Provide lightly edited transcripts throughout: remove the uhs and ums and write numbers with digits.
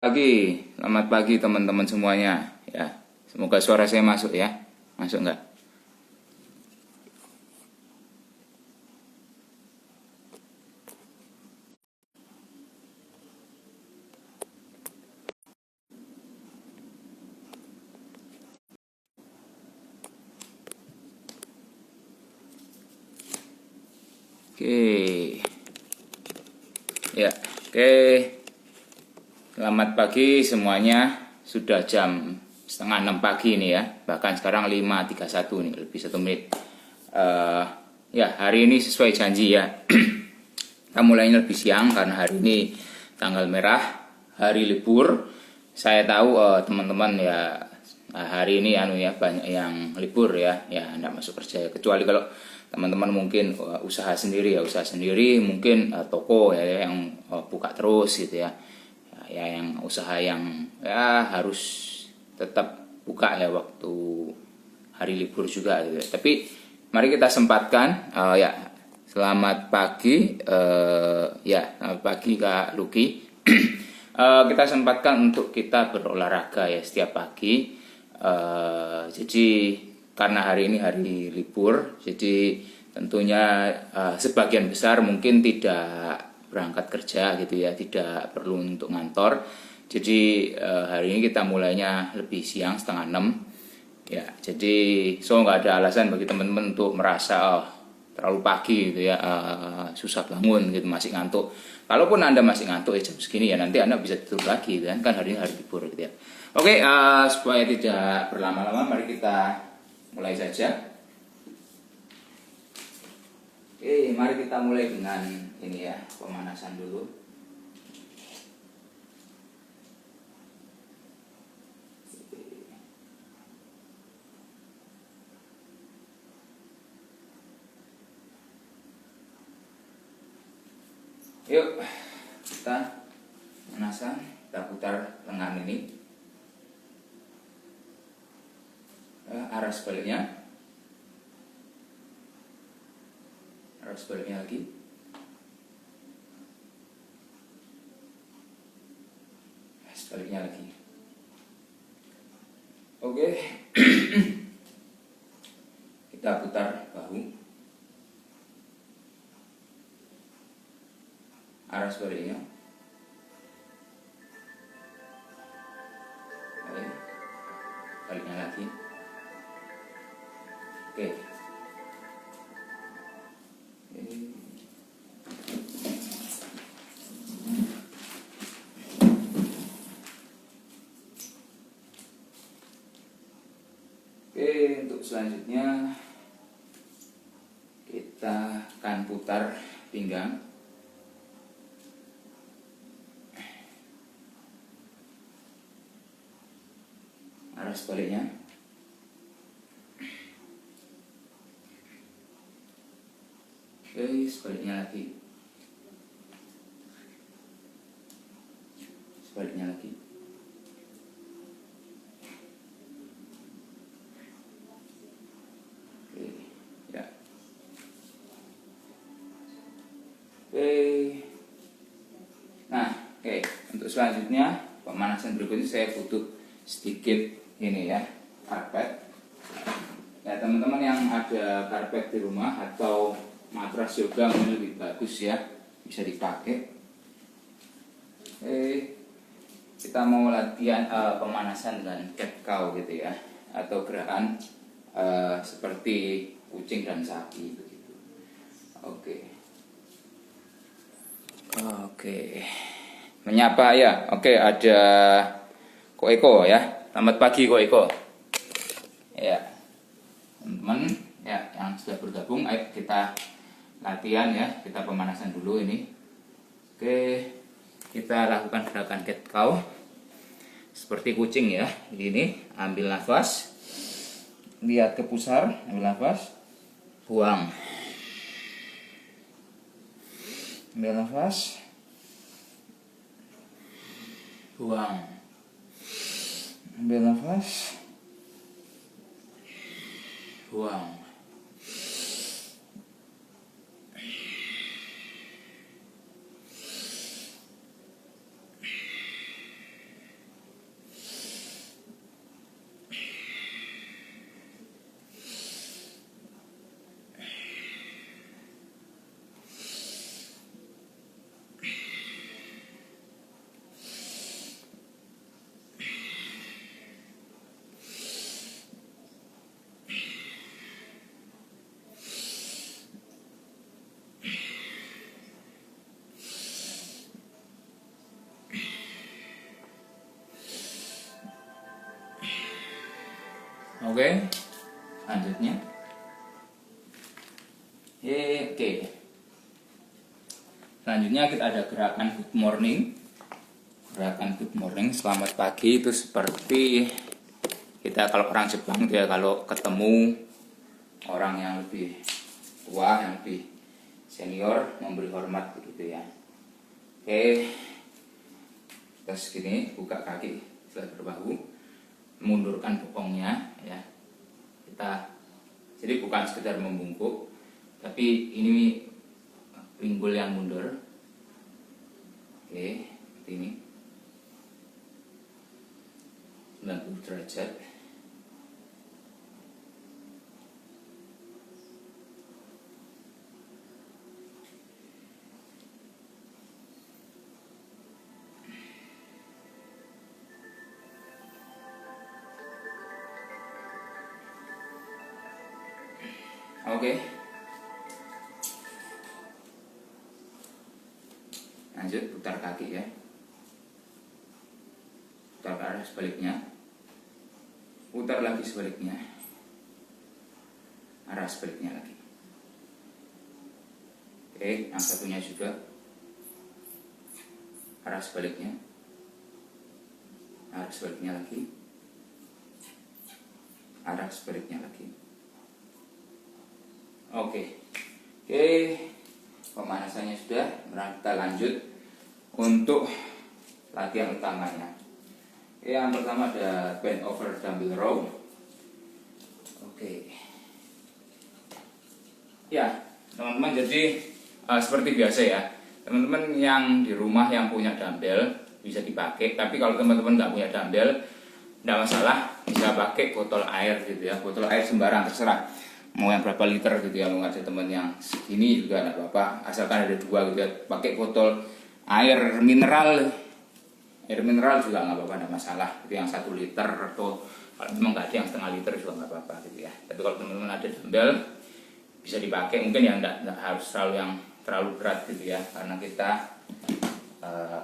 Selamat pagi teman-teman semuanya. Ya, semoga suara saya masuk ya. Masuk nggak? Oke. Ya, oke. Selamat pagi semuanya. Sudah jam setengah 6 pagi nih ya. Bahkan sekarang 5.31 nih, lebih 1 menit. Ya, hari ini sesuai janji ya. Kita mulainya lebih siang karena hari ini tanggal merah, hari libur. Saya tahu teman-teman ya hari ini banyak yang libur ya, enggak masuk kerja. Kecuali kalau teman-teman mungkin usaha sendiri mungkin toko ya yang buka terus gitu ya. Ya yang usaha yang ya harus tetap buka ya waktu hari libur juga gitu. Tapi mari kita sempatkan ya. Selamat pagi selamat pagi Kak Luki. Kita sempatkan untuk kita berolahraga ya setiap pagi. Jadi karena hari ini hari libur, jadi tentunya sebagian besar mungkin tidak berangkat kerja gitu ya, tidak perlu untuk ngantor. Jadi hari ini kita mulainya lebih siang, setengah 6 ya. Jadi nggak ada alasan bagi teman-teman untuk merasa terlalu pagi gitu ya, susah bangun gitu, masih ngantuk. Kalaupun Anda masih ngantuk jam segini ya nanti Anda bisa tidur lagi kan hari ini hari libur gitu ya. Oke, supaya tidak berlama-lama mari kita mulai saja. Oke, mari kita mulai dengan ini ya, pemanasan dulu. Yuk, kita pemanasan, kita putar lengan ini. Arah sebaliknya lagi, sebaliknya lagi. Oke. Kita putar bahu, arah sebaliknya. Oke. Sebaliknya lagi. Oke. Oke, untuk selanjutnya kita akan putar pinggang. Arah sebaliknya. Oke, sebaliknya lagi. Sebaliknya lagi. Oke, ya. Oke. Nah, oke. Untuk selanjutnya pemanasan berikutnya saya butuh sedikit ini ya, karpet. Ya, teman-teman yang ada karpet di rumah atau matras yoga mungkin lebih bagus ya, bisa dipakai. Kita mau latihan pemanasan dengan cat cow gitu ya, atau gerakan seperti kucing dan sapi begitu. Oke. Menyapa ya. Oke, ada Ko Eko ya. Selamat pagi Ko Eko. Ya. Teman-teman ya yang sudah bergabung, ayo kita latihan ya, kita pemanasan dulu ini. Oke, kita lakukan gerakan cat cow seperti kucing ya. Ini ambil nafas, lihat ke pusar, ambil nafas, buang, ambil nafas, buang, ambil nafas, buang. Oke, selanjutnya. Oke. Selanjutnya kita ada gerakan good morning. Gerakan good morning, selamat pagi, itu seperti kita kalau orang Jepang dia kalau ketemu orang yang lebih tua, yang lebih senior, memberi hormat begitu ya. Oke. Terus gini, buka kaki setelah berbahu, mundurkan bokongnya ya. Jadi bukan sekedar membungkuk, tapi ini pinggul yang mundur. Oke, seperti ini. 90 derajat. Oke. Lanjut, putar kaki ya. Putar ke arah sebaliknya. Putar lagi sebaliknya. Arah sebaliknya lagi. Oke, yang satunya juga. Arah sebaliknya. Arah sebaliknya lagi. Arah sebaliknya lagi. Oke. Pemanasannya sudah. Kita lanjut untuk latihan utamanya. Yang pertama ada bend over dumbbell row. Oke. Ya, teman-teman, jadi seperti biasa ya, teman-teman yang di rumah yang punya dumbbell bisa dipakai. Tapi kalau teman-teman nggak punya dumbbell, nggak masalah, bisa pakai botol air gitu ya. Botol air sembarang, terserah mau yang berapa liter gitu ya. Mau ada teman yang segini juga nggak apa-apa, asalkan ada dua gitu ya. Pakai botol air mineral juga nggak apa-apa, nggak masalah. Itu yang 1 liter, atau kalau memang nggak ada yang setengah liter juga nggak apa-apa gitu ya. Tapi kalau teman-teman ada dumbbell bisa dipakai, mungkin ya nggak harus terlalu berat gitu ya, karena kita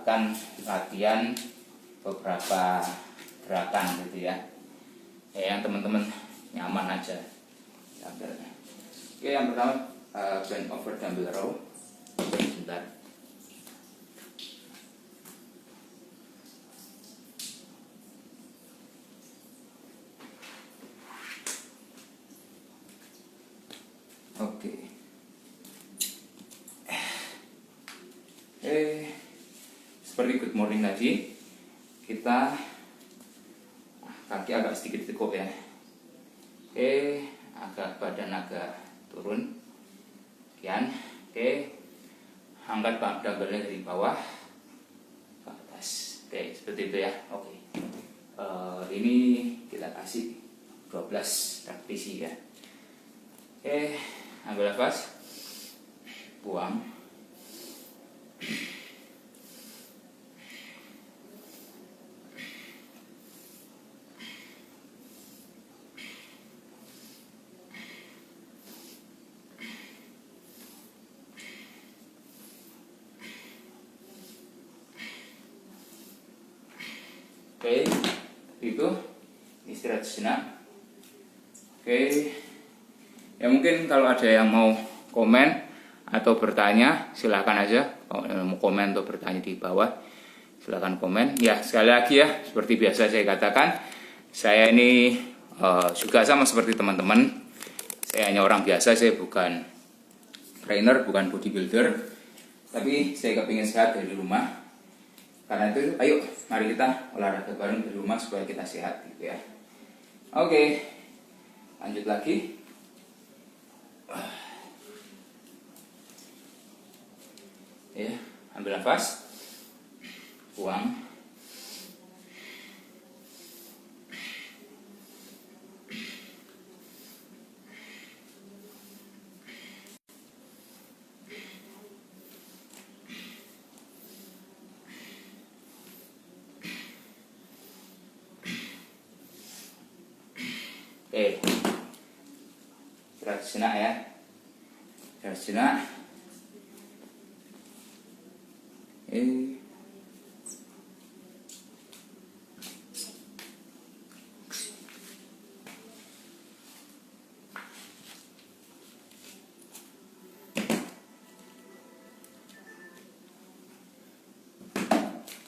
akan latihan beberapa gerakan gitu ya. Yang teman-teman nyaman aja dumbbellnya. Oke, yang pertama bend over dumbbell row. Sebentar. Oke. Seperti good morning tadi, kita kaki agak sedikit tekuk ya. Badan agak turun. Sekian. Angkat dumbbellnya dari bawah ke atas. Seperti itu ya. Ini kita kasih 12 repetisi ya. Ambil nafas, buang. Itu istirahat sejenak. Ya mungkin kalau ada yang mau komen atau bertanya, silahkan aja. Kalau mau komen atau bertanya di bawah, silahkan komen. Ya, sekali lagi ya, seperti biasa saya katakan, saya ini juga sama seperti teman-teman. Saya hanya orang biasa, saya bukan trainer, bukan bodybuilder, tapi saya kepingin sehat dari rumah. Karena itu, ayo mari kita olahraga bareng di rumah supaya kita sehat gitu ya. Lanjut lagi. Ya, ambil nafas, buang. Istirahat sejenak ya. Istirahat sejenak.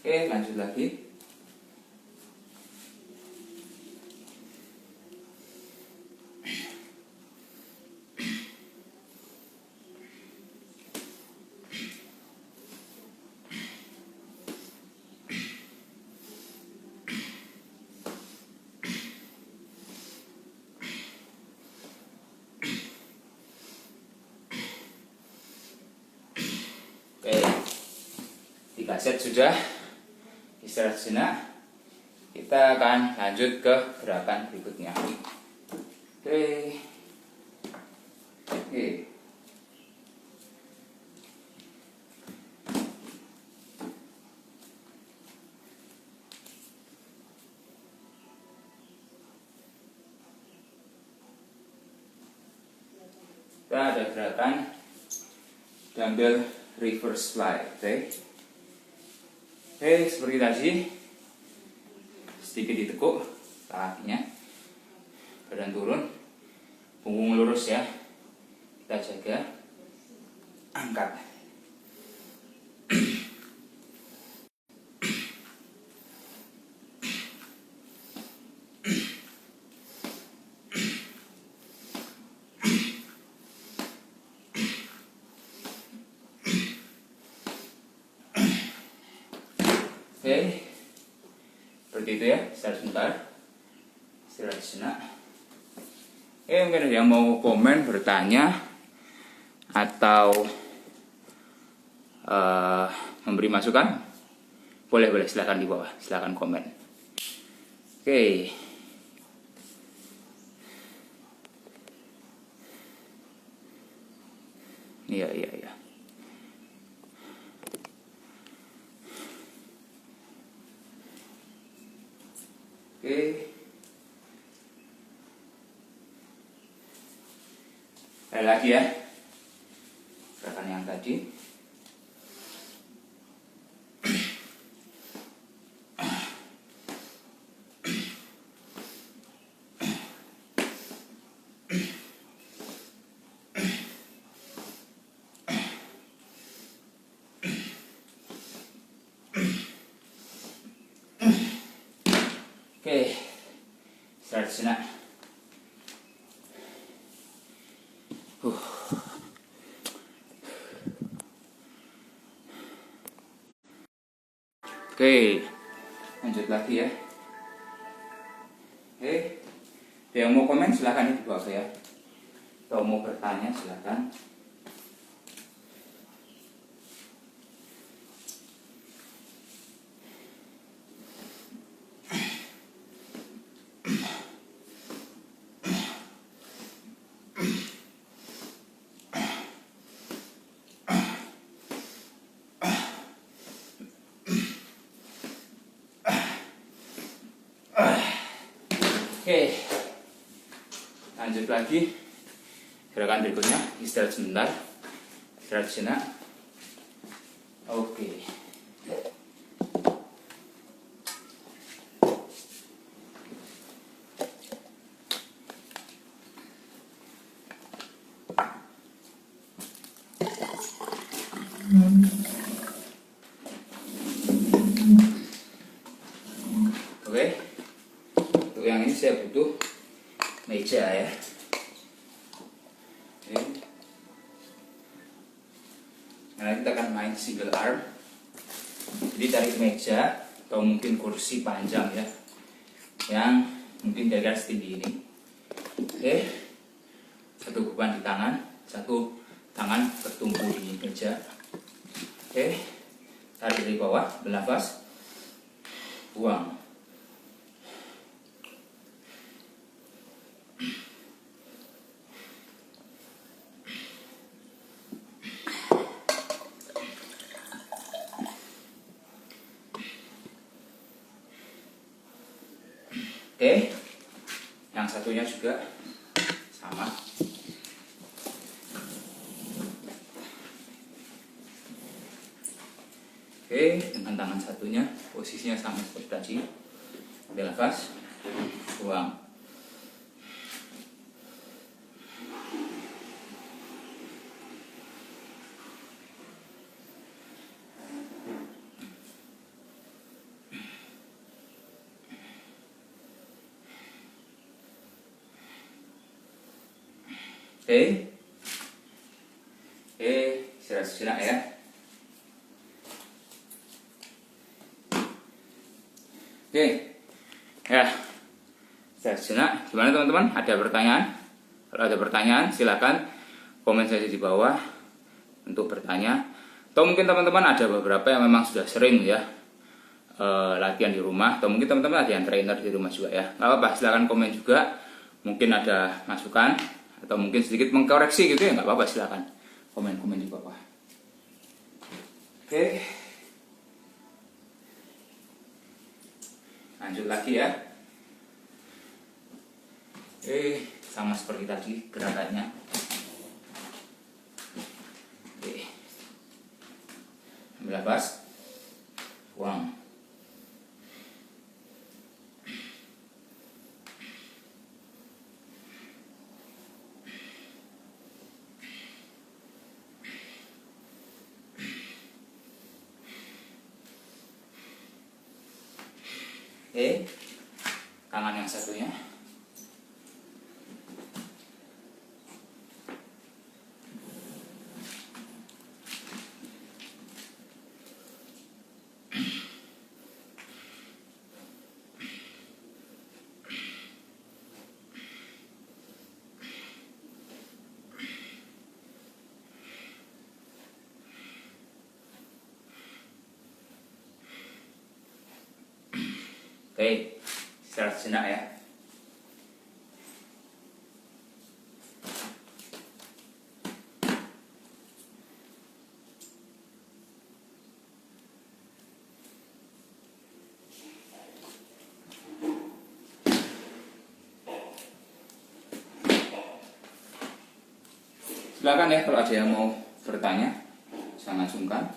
Oke, lanjut lagi. Oke, 3 set sudah. Istirahat sejenak. Kita akan lanjut ke gerakan berikutnya. Oke. Oke. Kita ada gerakan dumbbell reverse fly. Oke. Oke, seperti tadi, sedikit ditekuk kakinya, badan turun, punggung lurus ya. Kita jaga, angkat. Oke, seperti itu ya. Istirahat sebentar, istirahat sejenak. Oke, mungkin ada yang mau komen, bertanya, atau memberi masukan, boleh silahkan di bawah, silahkan komen. Oke. Iya. Oke. Ada lagi ya. Gerakan yang tadi. Oke, istirahat sejenak. Oke, lanjut lagi ya. Oke, ada yang mau komen silahkan di bawah ya. Atau mau bertanya silahkan. Oke, lanjut lagi. Gerakan berikutnya, istirahat sebentar, istirahat sejenak. Oke. Oke, untuk yang ini saya butuh meja ya. Oke. Nah, kita akan main single arm. Jadi cari meja atau mungkin kursi panjang ya, yang mungkin kira-kira setinggi ini. Oke, satu beban di tangan, satu tangan bertumpu di meja. Oke, tarik dari bawah, bernafas, buang. Oke, yang satunya juga sama. Oke, dengan tangan satunya posisinya sama seperti tadi. Ambil nafas, buang. Oke. Oke, istirahat sejenak ya. Oke. Ya. Istirahat sejenak. Gimana teman-teman? Ada pertanyaan? Kalau ada pertanyaan, silakan komen saja di bawah untuk bertanya. Atau mungkin teman-teman ada beberapa yang memang sudah sering ya latihan di rumah, atau mungkin teman-teman ada yang trainer di rumah juga ya. Nggak apa-apa, silakan komen juga. Mungkin ada masukan atau mungkin sedikit mengkoreksi gitu ya, nggak apa-apa, silakan komen-komen di bawah. Oke, lanjut lagi ya. Oke, sama seperti tadi gerakannya. Oke, ambil nafas, buang. Oke, tangan yang satunya. Oke, istirahat sejenak ya. Silakan ya kalau ada yang mau bertanya, jangan sungkan.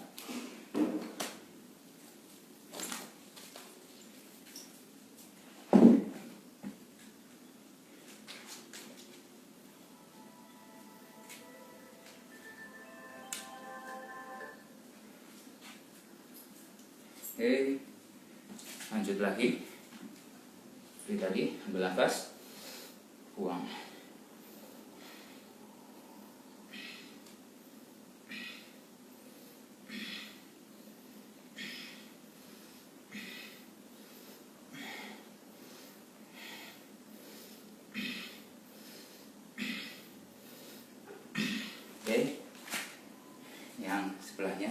Oke, lanjut lagi. Seperti tadi, ambil nafas, buang. Oke, yang sebelahnya.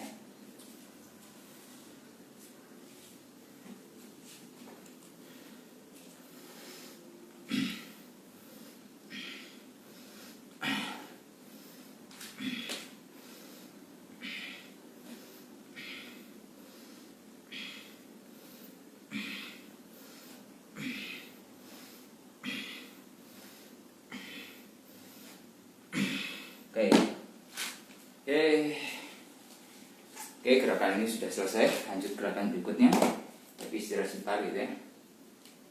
Oke, oke, oke, gerakan ini sudah selesai. Lanjut gerakan berikutnya. Tapi istirahat sebentar gitu ya.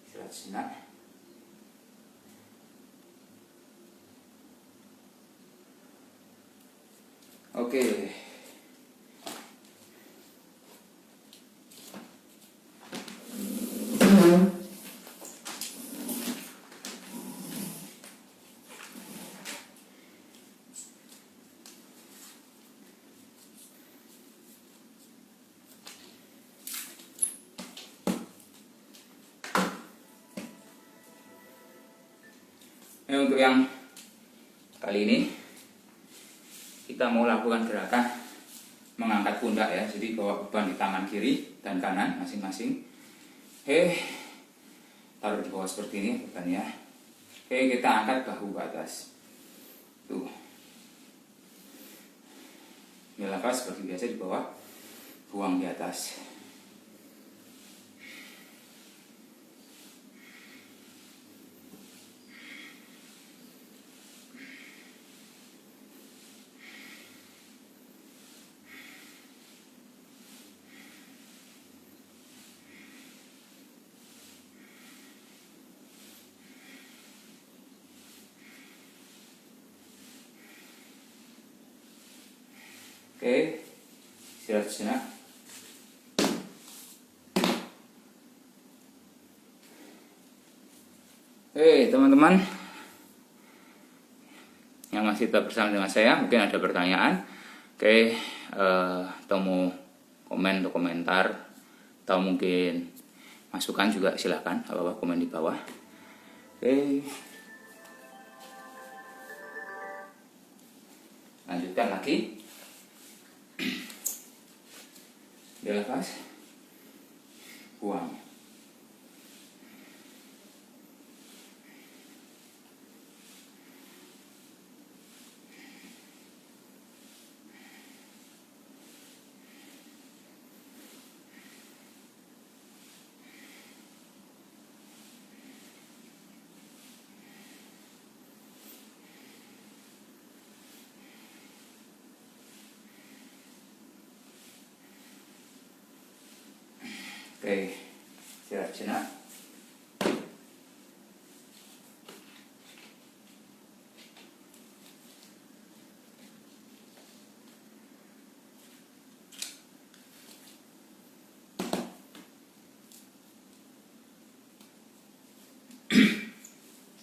Istirahat sejenak. Oke. Untuk yang kali ini kita mau lakukan gerakan mengangkat pundak ya. Jadi bawa beban di tangan kiri dan kanan masing-masing. Oke, taruh di bawah seperti ini bebannya. Oke, kita angkat bahu ke atas. Tuh. Ambil nafas seperti biasa di bawah, buang di atas. Oke, istirahat sejenak. Oke teman-teman yang masih masih tetap bersama dengan saya. Mungkin ada pertanyaan, oke, atau mau komen atau komentar, atau mungkin masukan juga silahkan, apa-apa komen di bawah. Oke, lanjutkan lagi. Dilepas, buang. Oke, istirahat sejenak.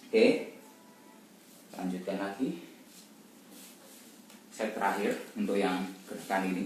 Oke, lanjutkan lagi. Set terakhir untuk yang gerakan ini.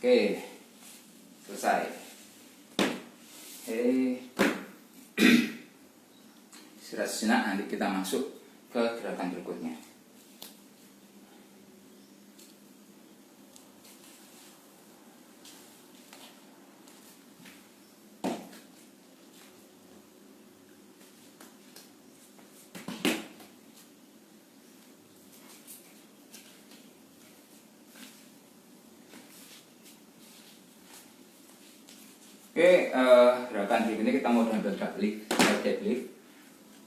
Oke, selesai. Istirahat sejenak, nanti kita masuk ke gerakan berikutnya. Oke, gerakan berikutnya kita mau dumbbell deadlift.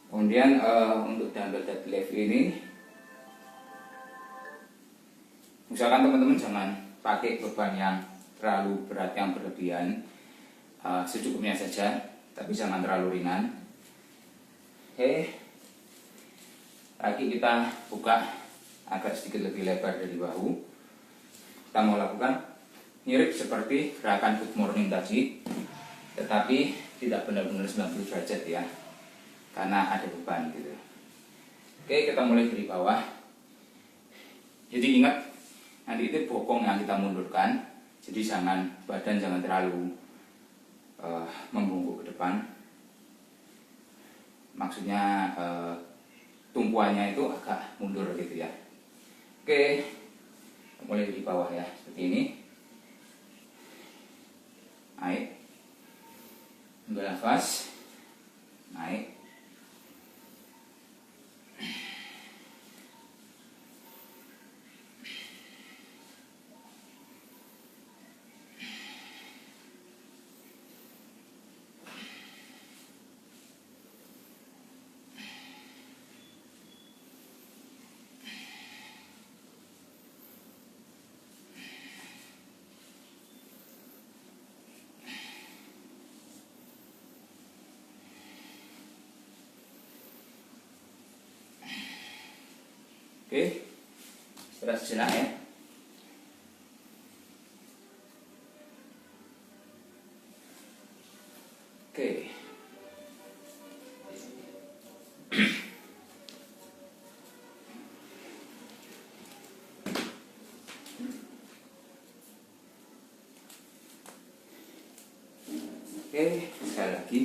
Kemudian untuk dumbbell deadlift ini, misalkan teman-teman jangan pakai beban yang terlalu berat yang berlebihan, secukupnya saja, tapi jangan terlalu ringan. Oke, lagi kita buka agak sedikit lebih lebar dari bahu. Kita mau lakukan mirip seperti gerakan good morning tadi, tetapi tidak benar-benar 90 derajat ya, karena ada beban gitu. Oke, kita mulai dari bawah. Jadi ingat, nanti itu bokong yang kita mundurkan, jadi badan jangan terlalu membungkuk ke depan. Maksudnya tumpuannya itu agak mundur gitu ya. Oke, mulai dari bawah ya, seperti ini. Naik, ambil nafas, naik, oke, istirahat sejenak ya. Oke. Oke, sekali lagi.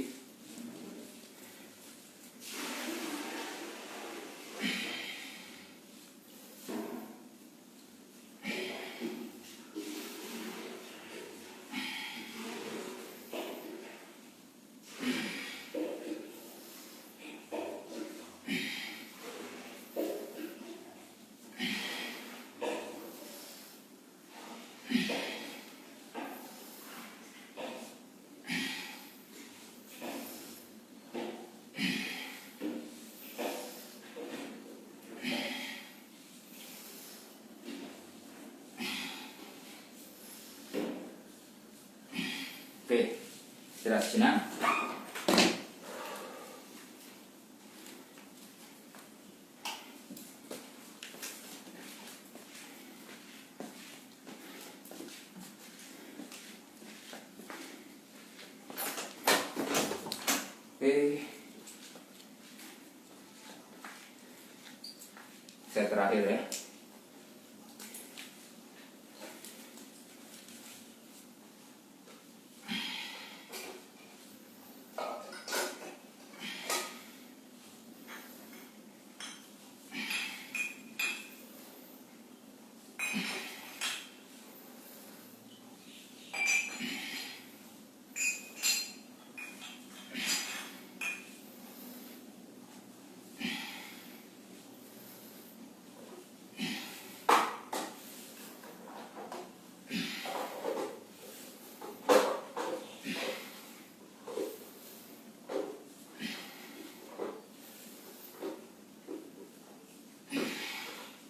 Oke, istirahat sejenak. Oke, saya terakhir ya.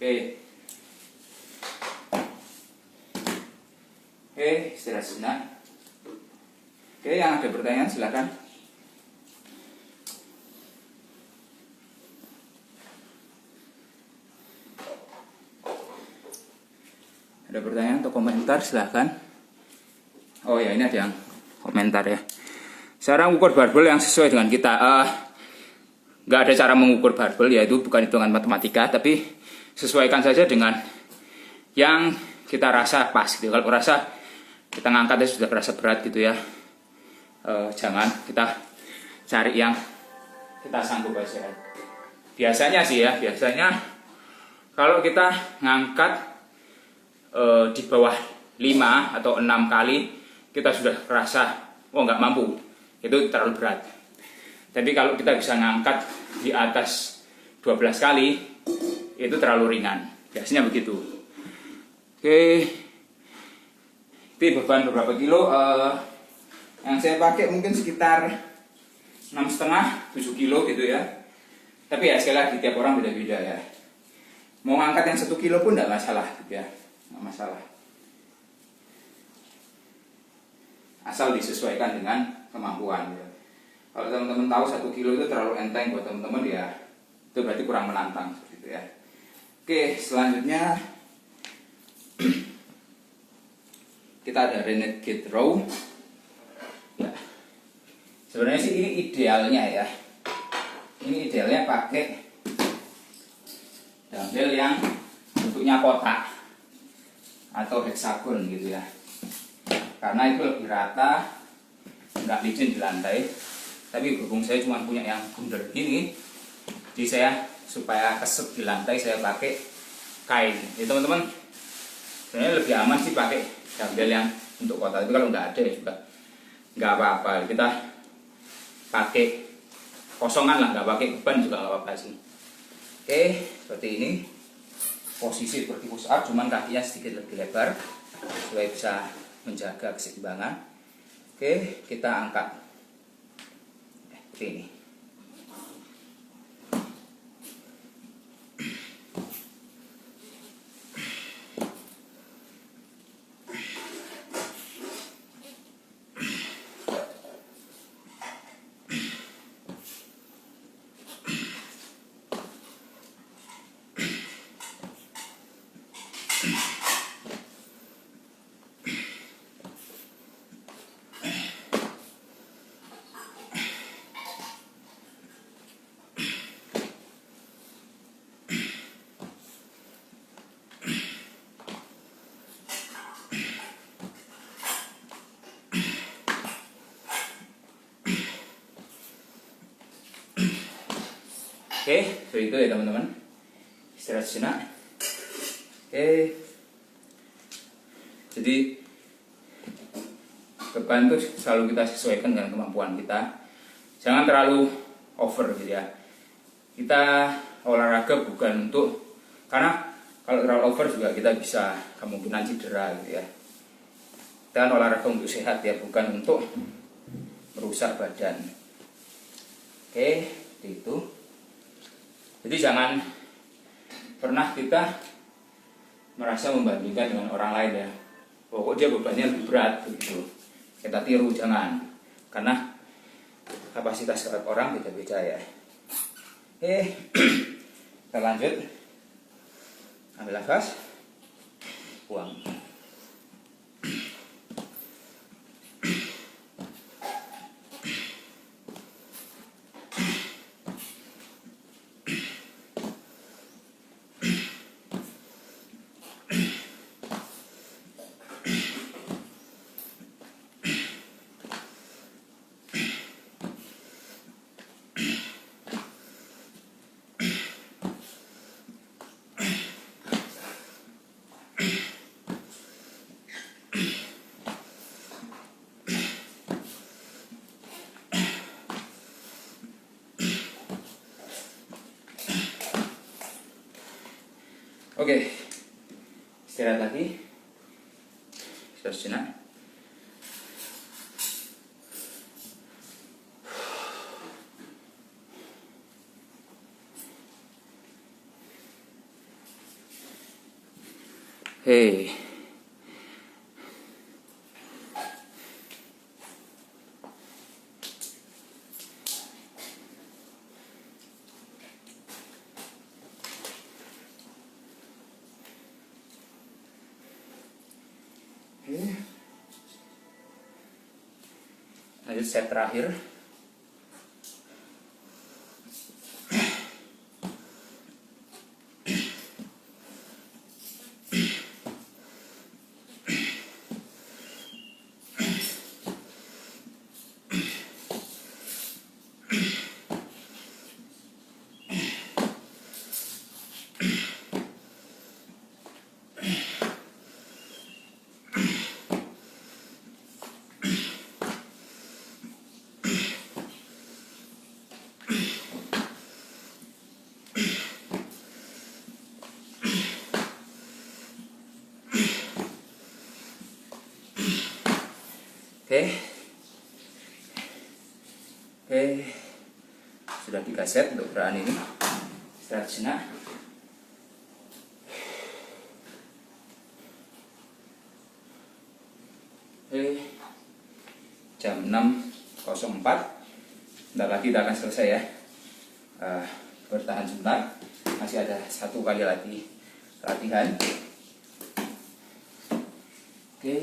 Oke. Oke, istirahat sejenak. Oke, yang ada pertanyaan silakan. Ada pertanyaan atau komentar silakan. Oh ya, ini ada yang komentar ya. Cara mengukur barbel yang sesuai dengan kita. Nggak ada cara mengukur barbel, yaitu bukan hitungan matematika, tapi sesuaikan saja dengan yang kita rasa pas gitu. Kalau rasa kita ngangkatnya sudah terasa berat gitu ya, jangan, kita cari yang kita sanggup aja. Biasanya sih ya, biasanya kalau kita ngangkat di bawah 5 atau 6 kali kita sudah merasa oh nggak mampu, itu terlalu berat. Tapi kalau kita bisa ngangkat di atas 12 kali itu terlalu ringan, biasanya begitu. Oke, itu beban beberapa kilo. Yang saya pakai mungkin sekitar 6,5-7 kilo gitu ya. Tapi ya sekali lagi tiap orang beda-beda ya. Mau ngangkat yang 1 kilo pun tidak masalah gitu ya, nggak masalah. Asal disesuaikan dengan kemampuan ya. Kalau teman-teman tahu 1 kilo itu terlalu enteng buat teman-teman ya, itu berarti kurang menantang gitu ya. Oke, selanjutnya kita ada renegade row. Ya. Sebenarnya sih ini idealnya ya. Ini idealnya pakai dumbbell yang bentuknya kotak atau heksagon gitu ya. Karena itu lebih rata, nggak licin di lantai. Tapi berhubung saya cuma punya yang bundar gini, jadi saya supaya keset di lantai saya pakai kain. Jadi teman-teman, sebenarnya lebih aman sih pakai dumbbell yang untuk kotak. Tapi kalau nggak ada ya juga nggak apa-apa. Kita pakai kosongan lah, nggak pakai beban juga nggak apa-apa sih. Oke, seperti ini. Posisi seperti push up, cuman kakinya sedikit lebih lebar supaya bisa menjaga keseimbangan. Oke, kita angkat seperti ini. Oke, seperti itu ya teman-teman. Istirahat sejenak. Oke. Jadi beban itu selalu kita sesuaikan dengan kemampuan kita. Jangan terlalu over gitu ya. Kita olahraga bukan untuk, karena kalau terlalu over juga kita bisa kemungkinan cedera gitu ya. Dan olahraga untuk sehat ya, bukan untuk merusak badan. Oke, itu. Jadi jangan pernah kita merasa membandingkan dengan orang lain ya. Pokoknya dia bebannya lebih berat begitu. kita tiru, jangan, karena kapasitas orang beda-beda ya. Oke, kita lanjut. Ambil nafas, buang. Oke, istirahat lagi. Sudah sejenak. Hei. Lanjut set terakhir. Oke, sudah 3 set untuk gerakan ini. Istirahat sejenak. Oke, jam 6.04. Bentar lagi kita akan selesai ya. Bertahan sebentar, masih ada 1 kali latihan. Oke.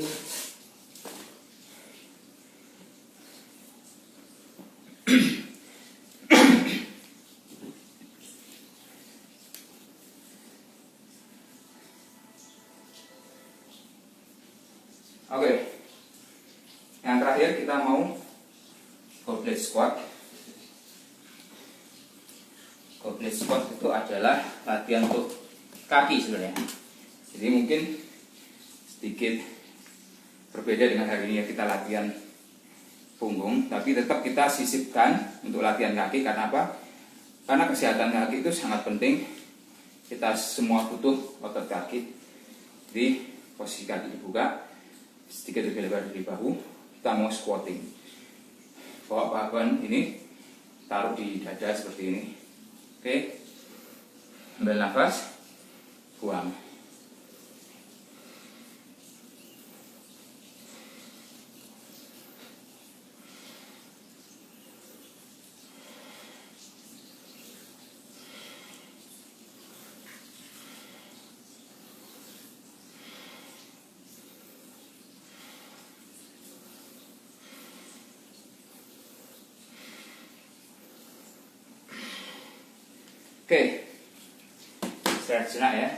Oke, yang terakhir kita mau goblet squat. Goblet squat itu adalah latihan untuk kaki sebenarnya. Jadi mungkin sedikit berbeda dengan hari ini ya, kita latihan punggung, tapi tetap kita sisipkan untuk latihan kaki. Karena apa? Karena kesehatan kaki itu sangat penting. Kita semua butuh otot kaki. Jadi posisi kaki dibuka, sedikit lebih lebar dari bahu. Kita mau squatting. Bawa papan ini, taruh di dada seperti ini. Oke, ambil nafas, buang. Oke, istirahat sejenak ya.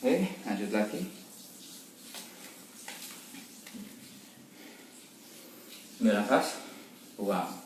Oke, lanjut lagi. Ambil nafas, buang.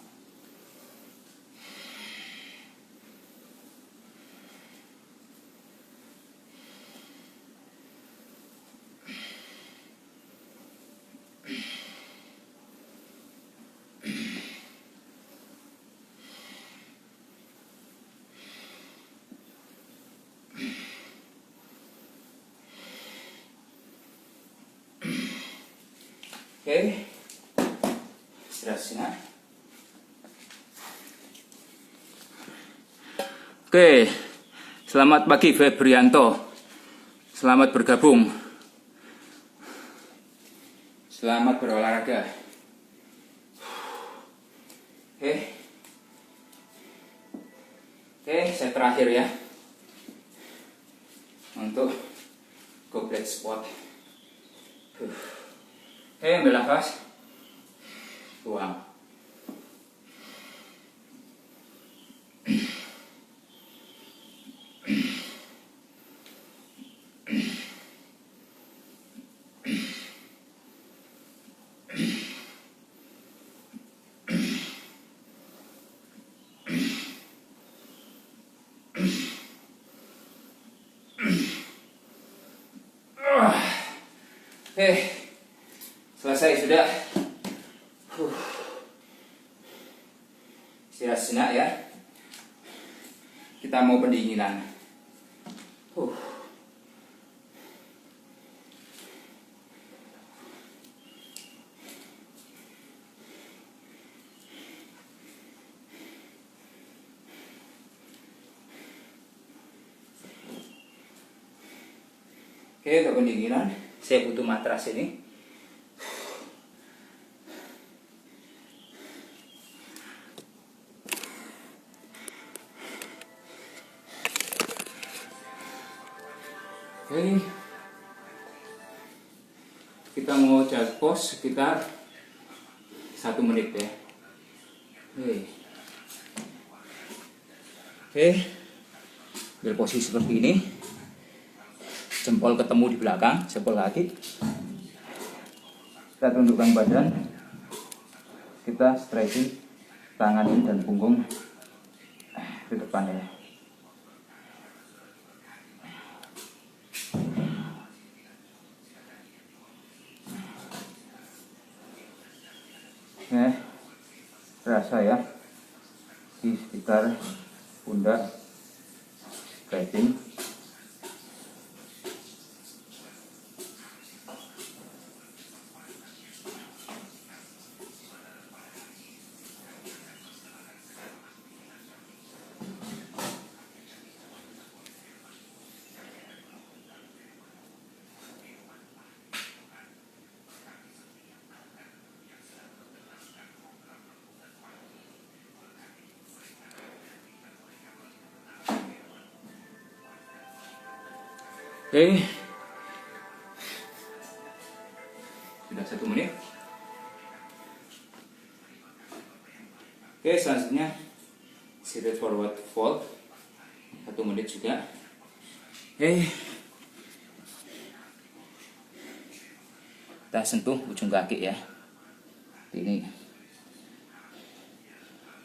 Oke, istirahat sejenak. Oke, selamat pagi Febrianto. Selamat bergabung. Selamat berolahraga. Oke, saya terakhir ya untuk goblet squat. Ambil nafas, buang. Oke, selesai sudah. Istirahat sejenak ya. Kita mau pendinginan. Oke, untuk pendinginan saya butuh matras ini. Oke, kita mau jaga pos sekitar 1 menit ya. Oke, ambil posisi seperti ini. Jempol ketemu di belakang, jempol kaki. Kita tundukkan badan. Kita stretching tangan ini dan punggung ke depan ya. Terasa ya di sekitar pundak stretching. Oke, sudah 1 menit. Oke, selanjutnya sit forward fold 1 menit juga. Oke, kita sentuh ujung kaki ya. Ini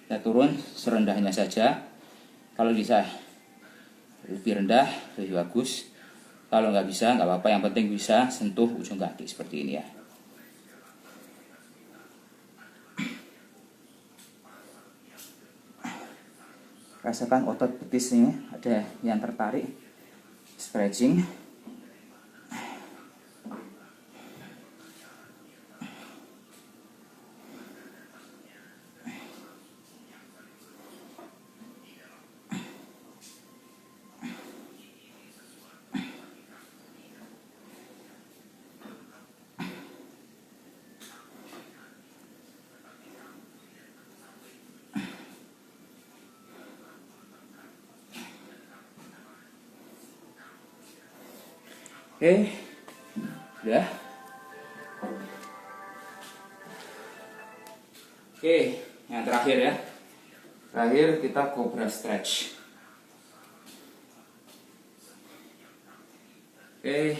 kita turun serendahnya saja. Kalau bisa lebih rendah lebih bagus. Kalau nggak bisa, nggak apa-apa. Yang penting bisa sentuh ujung kaki seperti ini ya. Rasakan otot betis ini ada yang tertarik. Stretching. Oke, udah. Oke, yang terakhir ya. Terakhir kita cobra stretch. Oke,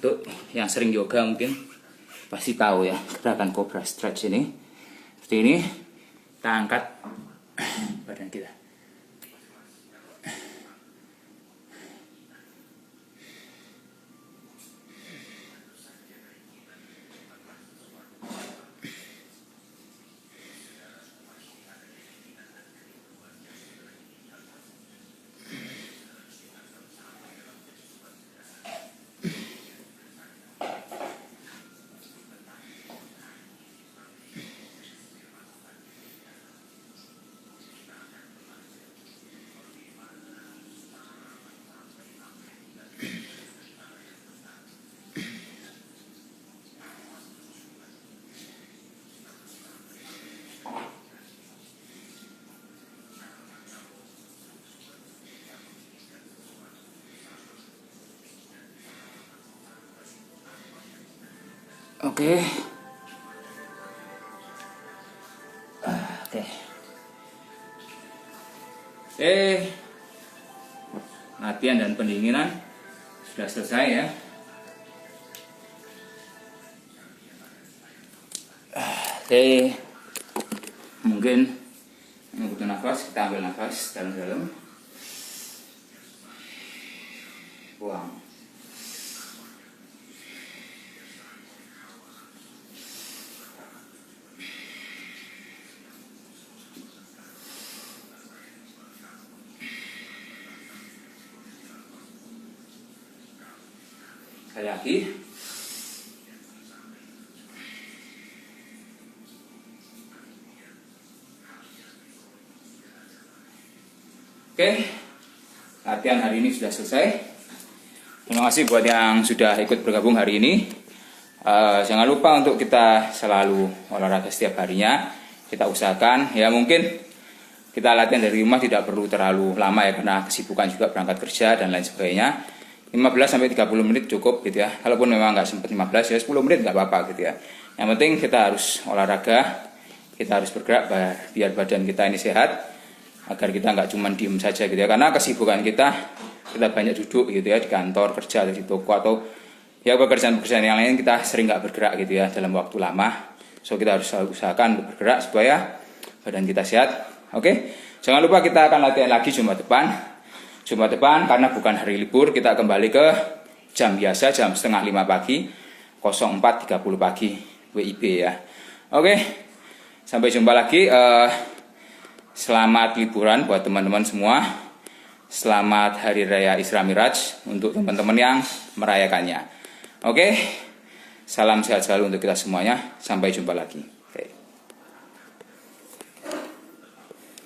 untuk yang sering yoga mungkin pasti tahu ya gerakan cobra stretch ini. Seperti ini, kita angkat badan kita. Oke. Oke. Oke. Latihan dan pendinginan sudah selesai ya. Oke. Mungkin butuh nafas, kita ambil nafas dalam-dalam. Buang. Sekali lagi. Oke, latihan hari ini sudah selesai. Terima kasih buat yang sudah ikut bergabung hari ini. Jangan lupa untuk kita selalu olahraga setiap harinya. Kita usahakan, ya mungkin kita latihan dari rumah tidak perlu terlalu lama ya, karena kesibukan juga berangkat kerja dan lain sebagainya. 15-30 menit cukup gitu ya. Kalaupun memang nggak sempat 15 ya 10 menit nggak apa-apa gitu ya. Yang penting kita harus olahraga, kita harus bergerak biar badan kita ini sehat, agar kita nggak cuma diem saja gitu ya. Karena kesibukan kita banyak duduk gitu ya, di kantor, kerja, atau di toko, atau ya pekerjaan-pekerjaan yang lain kita sering nggak bergerak gitu ya dalam waktu lama. So kita harus usahakan untuk bergerak supaya badan kita sehat. Oke, jangan lupa kita akan latihan lagi Jumat depan karena bukan hari libur, kita kembali ke jam biasa, jam 4:30 pagi, 04.30 pagi WIB ya. Oke, sampai jumpa lagi. Selamat liburan buat teman-teman semua. Selamat Hari Raya Isra Miraj untuk teman-teman yang merayakannya. Oke, salam sehat selalu untuk kita semuanya. Sampai jumpa lagi.